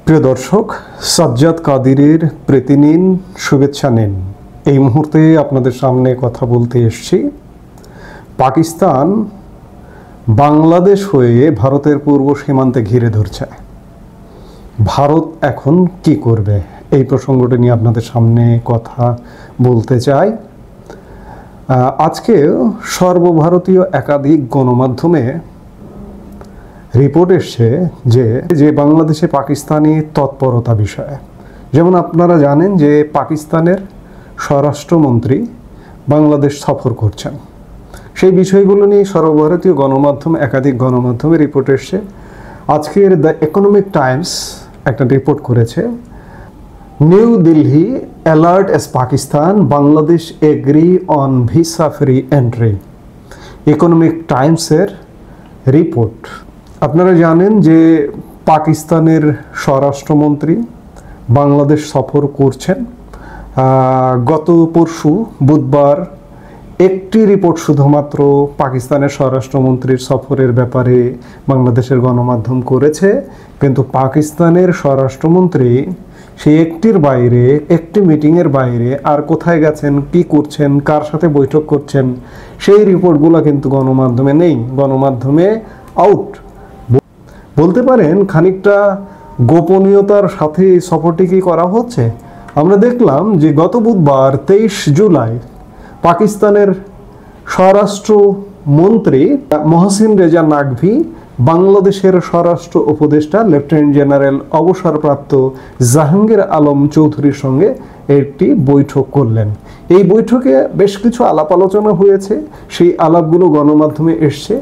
প্রিয় দর্শক, সাজ্জাদ কাদিরের প্রীতি নিন, শুভেচ্ছা নিন। এই মুহূর্তে আপনাদের সামনে কথা বলতে এসেছি। পাকিস্তান বাংলাদেশ হয়ে ভারতের পূর্ব সীমান্তে ঘিরে ধরছে। ভারত এখন কি করবে, এই প্রসঙ্গটি নিয়ে আপনাদের সামনে কথা বলতে চাই। আজকে সর্বভারতীয় একাধিক গণমাধ্যমে রিপোর্ট এসছে যে বাংলাদেশে পাকিস্তানি তৎপরতা বিষয়ে। যেমন আপনারা জানেন যে পাকিস্তানের স্বরাষ্ট্রমন্ত্রী বাংলাদেশ সফর করছেন। সেই বিষয়গুলো নিয়ে সর্বভারতীয় একাধিক গণমাধ্যমে রিপোর্ট এসছে। আজকের দ্য ইকোনমিক টাইমস একটা রিপোর্ট করেছে, New Delhi alert as Pakistan, Bangladesh agree on visa free entry. Economic টাইমসের রিপোর্ট। আপনারা জানেন যে পাকিস্তানের স্বরাষ্ট্রমন্ত্রী বাংলাদেশ সফর করছেন। গত পরশু বুধবার একটি রিপোর্ট শুধুমাত্র পাকিস্তানের স্বরাষ্ট্রমন্ত্রীর সফরের ব্যাপারে বাংলাদেশের গণমাধ্যম করেছে, কিন্তু পাকিস্তানের স্বরাষ্ট্রমন্ত্রী সেই একটি মিটিংয়ের বাইরে আর কোথায় গেছেন, কি করছেন, কার সাথে বৈঠক করছেন, সেই রিপোর্টগুলো কিন্তু গণমাধ্যমে নেই। গণমাধ্যমে আউট বলতে পারেন। খানিকটা গোপনীয়তার সাথে এই সফরটি কি করা হচ্ছে। আমরা দেখলাম যে গত বুধবার 23 জুলাই পাকিস্তানের স্বরাষ্ট্রমন্ত্রী মহসিন রেজা নাকভি বাংলাদেশের স্বরাষ্ট্র উপদেষ্টা লেফটেন্যান্ট জেনারেল অবসরপ্রাপ্ত জাহাঙ্গীর আলম চৌধুরীর সঙ্গে একটি বৈঠক করলেন। এই বৈঠকে বেশ কিছু আলাপ আলোচনা হয়েছে। সেই আলাপগুলো গণমাধ্যমে এসছে।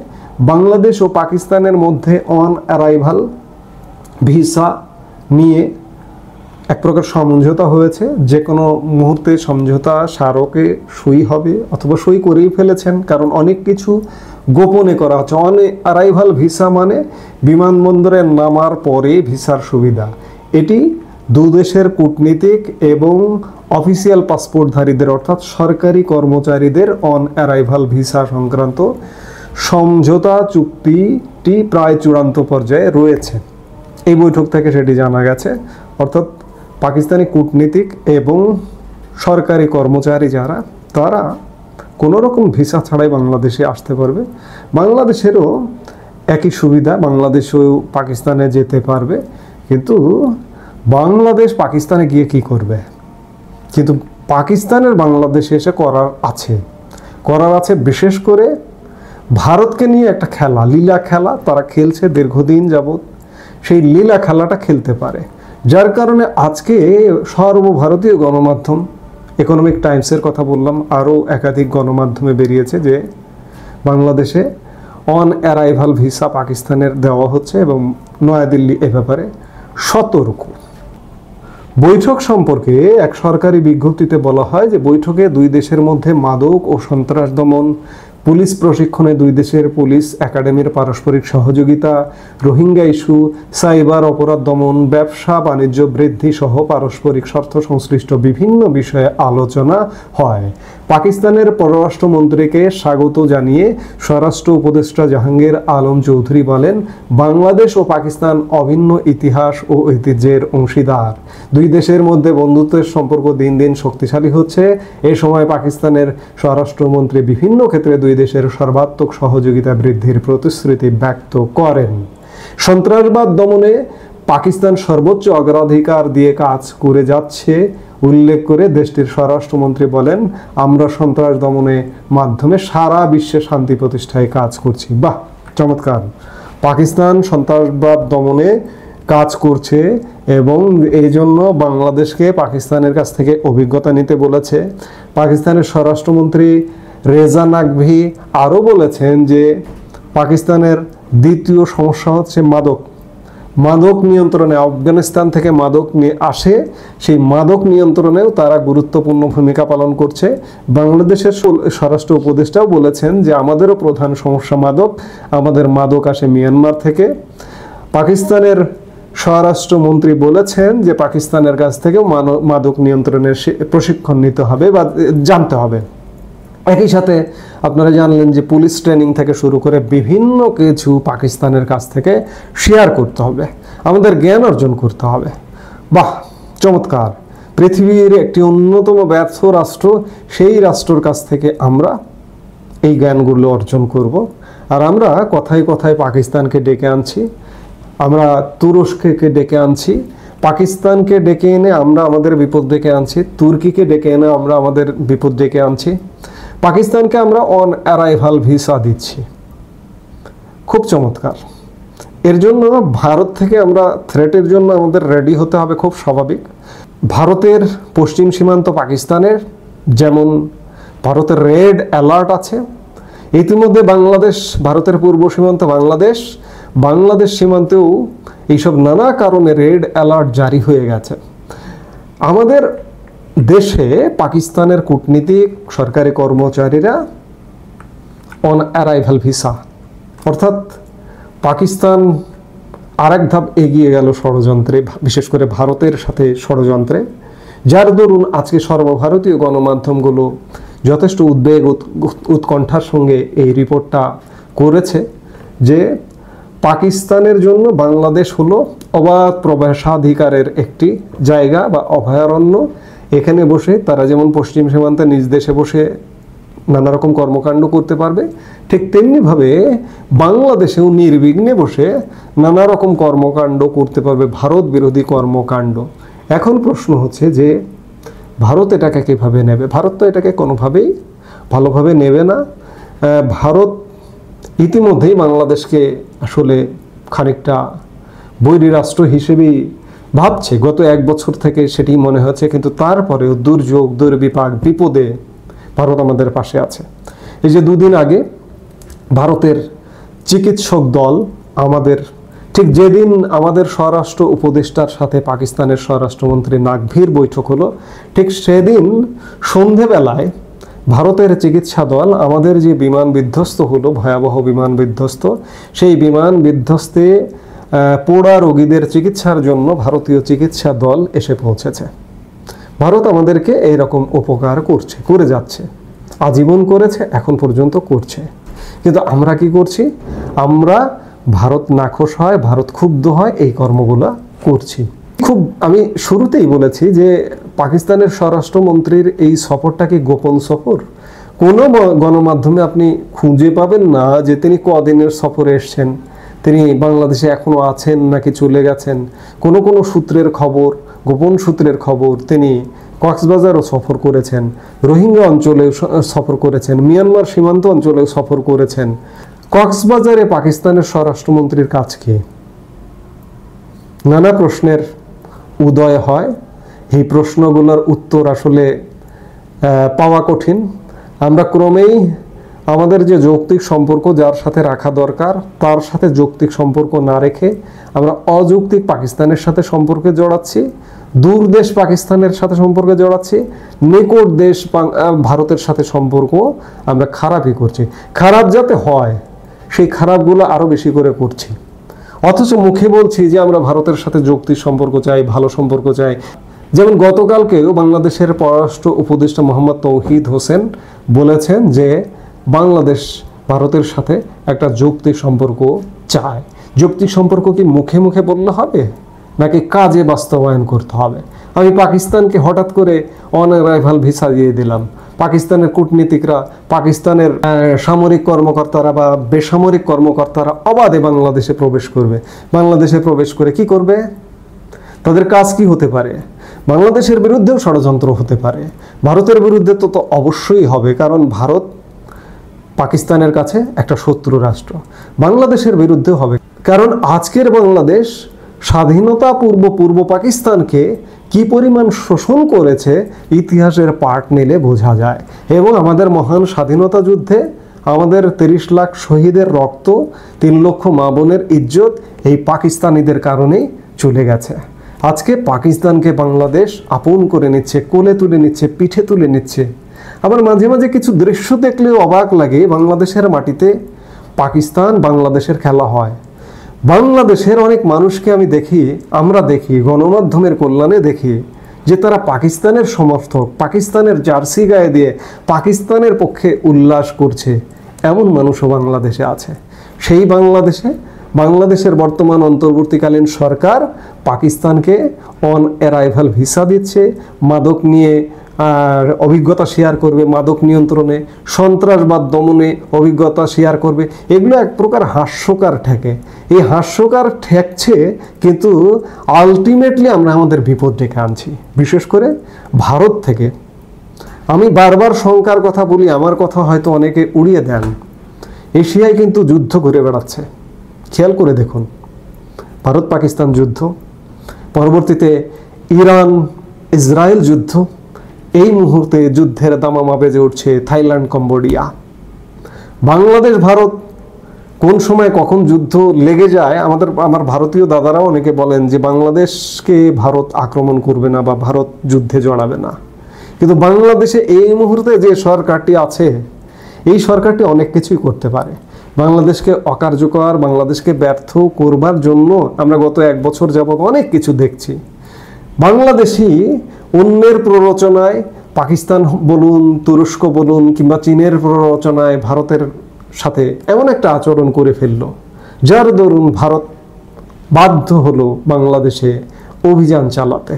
বাংলাদেশ ও পাকিস্তানের মধ্যে অন অ্যারাইভাল ভিসা নিয়ে এক প্রকার সমঝোতা হয়েছে। যে কোনো মুহূর্তে সমঝোতা স্মারকে সই হবে অথবা সই করেই ফেলেছেন, কারণ অনেক কিছু গোপনে করা হচ্ছে। অন অ্যারাইভাল ভিসা মানে বিমানবন্দরে নামার পরে ভিসার সুবিধা। এটি দুদেশের কূটনীতিক এবং অফিসিয়াল পাসপোর্টধারীদের অর্থাৎ সরকারি কর্মচারীদের অন অ্যারাইভাল ভিসা সংক্রান্ত সমঝোতা চুক্তিটি প্রায় চূড়ান্ত পর্যায়ে রয়েছে। এই বৈঠক থেকে সেটি জানা গেছে। অর্থাৎ পাকিস্তানি কূটনীতিক এবং সরকারি কর্মচারী যারা, তারা কোনো রকম ভিসা ছাড়াই বাংলাদেশে আসতে পারবে। বাংলাদেশেরও একই সুবিধা, বাংলাদেশেও পাকিস্তানে যেতে পারবে। কিন্তু বাংলাদেশ পাকিস্তানে গিয়ে কি করবে? কিন্তু পাকিস্তানের বাংলাদেশে এসে করার আছে বিশেষ করে ভারতকে নিয়ে একটা খেলা, লীলা খেলা তারা খেলছে দীর্ঘদিন যাবৎ। সেই লীলা খেলাটা খেলতে পারে, যার কারণে আজকে সর্বভারতীয় গণমাধ্যম, ইকোনমিক টাইমসের কথা বললাম, আরও একাধিক গণমাধ্যমে বেরিয়েছে যে বাংলাদেশে অন অ্যারাইভাল ভিসা পাকিস্তানের দেওয়া হচ্ছে এবং নয়াদিল্লি এ ব্যাপারে সতর্ক। বৈঠক সম্পর্কে এক সরকারি বিজ্ঞপ্তিতে বলা হয় যে বৈঠকে দুই দেশের মধ্যে মাদক ও সন্ত্রাস দমন, পুলিশ প্রশিক্ষণে দুই দেশের পুলিশ একাডেমির পারস্পরিক সহযোগিতা, রোহিঙ্গা ইস্যু, সাইবার অপরাধ দমন, ব্যবসা বাণিজ্য বৃদ্ধি সহ পারস্পরিক স্বার্থ সংশ্লিষ্ট বিভিন্ন বিষয়ে আলোচনা হয়। পাকিস্তানের পররাষ্ট্রমন্ত্রীকে স্বাগত জানিয়ে স্বরাষ্ট্র উপদেষ্টা জাহাঙ্গীর আলম চৌধুরী বলেন, বাংলাদেশ ও পাকিস্তান অভিন্ন ইতিহাস ও ঐতিহ্যের অংশীদার। দুই দেশের মধ্যে বন্ধুত্বের সম্পর্ক দিন দিন শক্তিশালী হচ্ছে। এ সময় পাকিস্তানের স্বরাষ্ট্রমন্ত্রী বিভিন্ন ক্ষেত্রে দুই দেশের সর্বাত্মক সহযোগিতা বৃদ্ধির প্রতিশ্রুতি ব্যক্ত করেন। সন্ত্রাসবাদ দমনে পাকিস্তান সর্বোচ্চ অগ্রাধিকার দিয়ে কাজ করে যাচ্ছে উল্লেখ করে দেশটির স্বরাষ্ট্রমন্ত্রী বলেন, আমরা সন্ত্রাস দমনের মাধ্যমে সারা বিশ্বে শান্তি প্রতিষ্ঠায় কাজ করছি। বাহ, চমৎকার। পাকিস্তান সন্ত্রাসবাদ দমনে কাজ করছে এবং এই জন্য বাংলাদেশকে পাকিস্তানের কাছ থেকে অভিজ্ঞতা নিতে বলেছে। পাকিস্তানের স্বরাষ্ট্রমন্ত্রী রেজা নাকভি আরও বলেছেন যে পাকিস্তানের দ্বিতীয় সমস্যা হচ্ছে মাদক নিয়ন্ত্রণে। আফগানিস্তান থেকে মাদক আসে, সেই মাদক নিয়ন্ত্রণেও তারা গুরুত্বপূর্ণ ভূমিকা পালন করছে। বাংলাদেশের স্বরাষ্ট্র উপদেষ্টাও বলেছেন যে আমাদেরও প্রধান সমস্যা মাদক, আমাদের মাদক আসে মিয়ানমার থেকে। পাকিস্তানের স্বরাষ্ট্রমন্ত্রী বলেছেন যে পাকিস্তানের কাছ থেকেও মাদক নিয়ন্ত্রণের প্রশিক্ষণ নিতে হবে বা জানতে হবে। একই সাথে আপনারা জানলেন যে পুলিশ ট্রেনিং থেকে শুরু করে বিভিন্ন কিছু পাকিস্তানের কাছ থেকে শেয়ার করতে হবে। আমাদের জ্ঞান অর্জন করতে হবে। বাহ, চমৎকার! পৃথিবীর একটি অন্যতম ব্যর্থ রাষ্ট্র, সেই রাষ্ট্রের কাছ থেকে আমরা এই জ্ঞানগুলো অর্জন করব। আর আমরা কথায় কথায় পাকিস্তানকে ডেকে আনছি, আমরা তুরস্ককে ডেকে আনছি, পাকিস্তানকে ডেকে এনে আমরা আমাদের বিপদ ডেকে আনছি, তুর্কিকে ডেকে এনে আমরা আমাদের বিপদ ডেকে আনছি, পাকিস্তানকে আমরা অন অ্যারাইভাল ভিসা দিচ্ছি। খুব চমৎকার। এর জন্য ভারত থেকে আমরা থ্রেটের জন্য আমাদের রেডি হতে হবে, খুব স্বাভাবিক। ভারতের পশ্চিম সীমান্ত পাকিস্তানের যেমন ভারতের রেড অ্যালার্ট আছে, ইতিমধ্যে বাংলাদেশ, ভারতের পূর্ব সীমান্ত বাংলাদেশ সীমান্তেও এইসব নানা কারণে রেড অ্যালার্ট জারি হয়ে গেছে। আমাদের দেশে পাকিস্তানের কূটনীতিক সরকারি কর্মচারীরা অন অ্যারাইভাল ভিসা, অর্থাৎ পাকিস্তান আরেক ধাপ এগিয়ে গেল ষড়যন্ত্রে, বিশেষ করে ভারতের সাথে ষড়যন্ত্রে, যার দরুন আজকে সর্বভারতীয় গণমাধ্যমগুলো যথেষ্ট উদ্বেগ উৎকণ্ঠার সঙ্গে এই রিপোর্টটা করেছে যে পাকিস্তানের জন্য বাংলাদেশ হলো অবাধ প্রবেশাধিকারের একটি জায়গা বা অভয়ারণ্য। এখানে বসে তারা যেমন পশ্চিম সীমান্তে নিজ দেশে বসে নানা রকম কর্মকাণ্ড করতে পারবে, ঠিক তেমনিভাবে বাংলাদেশেও নির্বিঘ্নে বসে নানা রকম কর্মকাণ্ড করতে পারবে, ভারত বিরোধী কর্মকাণ্ড। এখন প্রশ্ন হচ্ছে যে ভারত এটাকে কীভাবে নেবে? ভারত তো এটাকে কোনোভাবেই ভালোভাবে নেবে না। ভারত ইতিমধ্যেই বাংলাদেশকে আসলে খানিকটা বৈরী রাষ্ট্র হিসেবেই ভাবছে, গত 1 বছর থেকে সেটি মনে হচ্ছে। কিন্তু তারপরেও দুর্যোগ, দুর্বিপাক, বিপদে ভারত আমাদের পাশে আছে। এই যে 2 দিন আগে ভারতের চিকিৎসক দল আমাদের, ঠিক যেদিন আমাদের স্বরাষ্ট্র উপদেষ্টার সাথে পাকিস্তানের স্বরাষ্ট্রমন্ত্রী নাকভির বৈঠক হলো, ঠিক সেদিন সন্ধেবেলায় ভারতের চিকিৎসা দল আমাদের যে বিমান বিধ্বস্ত হলো, ভয়াবহ বিমান বিধ্বস্ত, সেই বিমান বিধ্বস্তে পোড়া রোগীদের চিকিৎসার জন্য ভারতীয় চিকিৎসা দল এসে পৌঁছেছে। ভারত আমাদেরকে এইরকম উপকার করে যাচ্ছে, আজীবন করেছে, এখন পর্যন্ত করছে। কিন্তু আমরা কি করছি? আমরা ভারত নাখোশ হয়, ভারত ক্ষুব্ধ হয়, এই কর্মগুলো করছি। আমি শুরুতেই বলেছি যে পাকিস্তানের স্বরাষ্ট্রমন্ত্রীর এই সফরটা কি গোপন সফর? কোনো গণমাধ্যমে আপনি খুঁজে পাবেন না যে তিনি কদিনের সফরে এসছেন, তিনি বাংলাদেশে এখনো আছেন নাকি চলে গেছেন। কোনো কোনো সূত্রের খবর, গোপন সূত্রের খবর, তিনি কক্সবাজারও সফর করেছেন, রোহিঙ্গা অঞ্চলেও সফর করেছেন, মিয়ানমার সীমান্ত অঞ্চলেও সফর করেছেন। কক্সবাজারে পাকিস্তানের স্বরাষ্ট্রমন্ত্রীর কাজ কি? নানা প্রশ্নের উদয় হয়। এই প্রশ্নগুলোর উত্তর আসলে পাওয়া কঠিন। আমরা ক্রমেই আমাদের যে যৌক্তিক সম্পর্ক যার সাথে রাখা দরকার তার সাথে যৌক্তিক সম্পর্ক না রেখে আমরা অযৌক্তিক পাকিস্তানের সাথে সম্পর্কে জড়াচ্ছি, দূর দেশ পাকিস্তানের সাথে সম্পর্কে জড়াচ্ছি, নিকট দেশ ভারতের সাথে সম্পর্ক আমরা খারাপই করছি। খারাপ যাতে হয় সেই খারাপগুলো আরও বেশি করে করছি, অথচ মুখে বলছি যে আমরা ভারতের সাথে যৌক্তিক সম্পর্ক চাই, ভালো সম্পর্ক চাই। যেমন গতকালকেও বাংলাদেশের পররাষ্ট্র উপদেষ্টা মোহাম্মদ তৌহিদ হোসেন বলেছেন যে বাংলাদেশ ভারতের সাথে একটা যৌক্তিক সম্পর্ক চায়। যৌক্তিক সম্পর্ক কি মুখে মুখে বললে হবে নাকি কাজে বাস্তবায়ন করতে হবে? আমি পাকিস্তানকে হঠাৎ করে অন অ্যারাইভাল ভিসা দিয়ে দিলাম, পাকিস্তানের কূটনীতিকরা, পাকিস্তানের সামরিক কর্মকর্তারা বা বেসামরিক কর্মকর্তারা অবাধে বাংলাদেশে প্রবেশ করবে। বাংলাদেশে প্রবেশ করে কি করবে? তাদের কাজ কি হতে পারে? বাংলাদেশের বিরুদ্ধেও ষড়যন্ত্র হতে পারে। ভারতের বিরুদ্ধে তো অবশ্যই হবে, কারণ ভারত পাকিস্তানের কাছে একটা শত্রু রাষ্ট্র। বাংলাদেশের বিরুদ্ধেও হবে, কারণ আজকের বাংলাদেশ স্বাধীনতা পূর্ব পাকিস্তানকে কি পরিমাণ শোষণ করেছে ইতিহাসের পাঠ নিলে বোঝা যায়। এবং আমাদের মহান স্বাধীনতা যুদ্ধে আমাদের 30 লাখ শহীদের রক্ত, 3 লক্ষ মা বোনের ইজ্জত এই পাকিস্তানিদের কারণেই চলে গেছে। আজকে পাকিস্তানকে বাংলাদেশ আপন করে নিচ্ছে, কোলে তুলে নিচ্ছে, পিঠে তুলে নিচ্ছে। আবার মাঝে মাঝে কিছু দৃশ্য দেখলেও অবাক লাগে, বাংলাদেশের মাটিতে পাকিস্তান বাংলাদেশের খেলা হয়। বাংলাদেশের অনেক মানুষকে আমরা দেখি গণমাধ্যমের কল্যাণে দেখি যে তারা পাকিস্তানের সমর্থক, পাকিস্তানের জার্সি গায়ে দিয়ে পাকিস্তানের পক্ষে উল্লাস করছে। এমন মানুষও বাংলাদেশে আছে। সেই বাংলাদেশে বাংলাদেশের বর্তমান অন্তর্বর্তীকালীন সরকার পাকিস্তানকে অন অ্যারাইভাল ভিসা দিচ্ছে, মাদক নিয়ে অভিজ্ঞতা শেয়ার করবে, মাদক নিয়ন্ত্রণে, সন্ত্রাসবাদ দমনে অভিজ্ঞতা শেয়ার করবে। এগুলো এক প্রকার হাস্যকর ঠেকে। এই হাস্যকর ঠেকছে, কিন্তু আলটিমেটলি আমরা আমাদের বিপদ ডেকে আনছি, বিশেষ করে ভারত থেকে। আমি বারবার শঙ্কার কথা বলি, আমার কথা হয়তো অনেকে উড়িয়ে দেন। এশিয়ায় কিন্তু যুদ্ধ ঘুরে বেড়াচ্ছে, খেয়াল করে দেখুন। ভারত পাকিস্তান যুদ্ধ, পরবর্তীতে ইরান ইসরায়েল যুদ্ধ, এই মুহূর্তে যুদ্ধের দামামা বেজে উঠছে থাইল্যান্ড কম্বোডিয়া। বাংলাদেশ ভারত কোন সময় কখন যুদ্ধ লেগে যায়, আমার ভারতীয় দাদারাও অনেকে বলেন যে বাংলাদেশকে ভারত আক্রমণ করবে না বা ভারত যুদ্ধে জড়াবে না। কিন্তু বাংলাদেশে এই মুহূর্তে যে সরকারটি আছে, এই সরকারটি অনেক কিছুই করতে পারে। বাংলাদেশকে অকার্যকর, বাংলাদেশকে ব্যর্থ করবার জন্য আমরা গত 1 বছর যাবত অনেক কিছু দেখছি। বাংলাদেশি অন্যের প্ররোচনায়, পাকিস্তান বলুন, তুরস্ক বলুন, কিংবা চীনের প্ররোচনায় ভারতের সাথে এমন একটা আচরণ করে ফেললো, যার দরুন ভারত বাধ্য হলো বাংলাদেশে অভিযান চালাতে।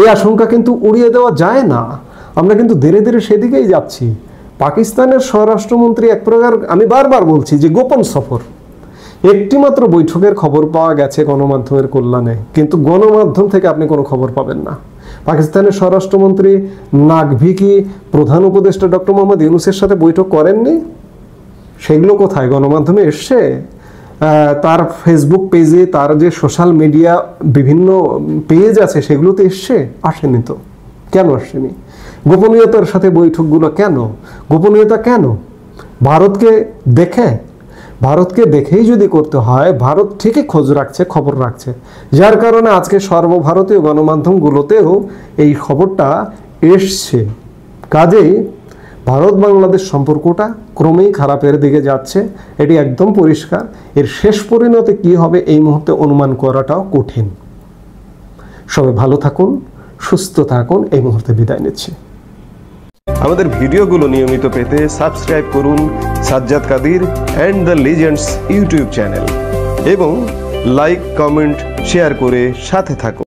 এই আশঙ্কা কিন্তু উড়িয়ে দেওয়া যায় না। আমরা কিন্তু ধীরে ধীরে সেদিকেই যাচ্ছি। পাকিস্তানের স্বরাষ্ট্রমন্ত্রী এক প্রকার, আমি বারবার বলছি যে গোপন সফর, একটি মাত্র বৈঠকের খবর পাওয়া গেছে গণমাধ্যমের কল্যাণে, কিন্তু গণমাধ্যম থেকে আপনি কোনো খবর পাবেন না। পাকিস্তানের স্বরাষ্ট্রমন্ত্রী নাকভি কি প্রধান উপদেষ্টা ডক্টর মোহাম্মদ ইউনূসের সাথে বৈঠক করেননি? সেগুলো কোথায় গণমাধ্যমে এসছে? তার ফেসবুক পেজে, তার যে সোশ্যাল মিডিয়া বিভিন্ন পেজ আছে, সেগুলোতে এসছে? আসেনি তো। কেন আসেনি? গোপনীয়তার সাথে বৈঠকগুলো কেন? গোপনীয়তা কেন? ভারতকে দেখেই যদি করতে হয়, ভারত ঠিকই খোঁজ রাখছে, খবর রাখছে, যার কারণে আজকে সর্বভারতীয় গণমাধ্যমগুলোতেও এই খবরটা এসছে। কাজেই ভারত বাংলাদেশ সম্পর্কটা ক্রমেই খারাপের দিকে যাচ্ছে, এটি একদম পরিষ্কার। এর শেষ পরিণতি কী হবে এই মুহূর্তে অনুমান করাটাও কঠিন। সবাই ভালো থাকুন, সুস্থ থাকুন, এই মুহূর্তে বিদায় নিচ্ছি। আমাদের ভিডিওগুলো নিয়মিত পেতে সাবস্ক্রাইব করুন Sajjad Kadir and the legends YouTube channel এবং লাইক, কমেন্ট, শেয়ার করে সাথে থাকুন।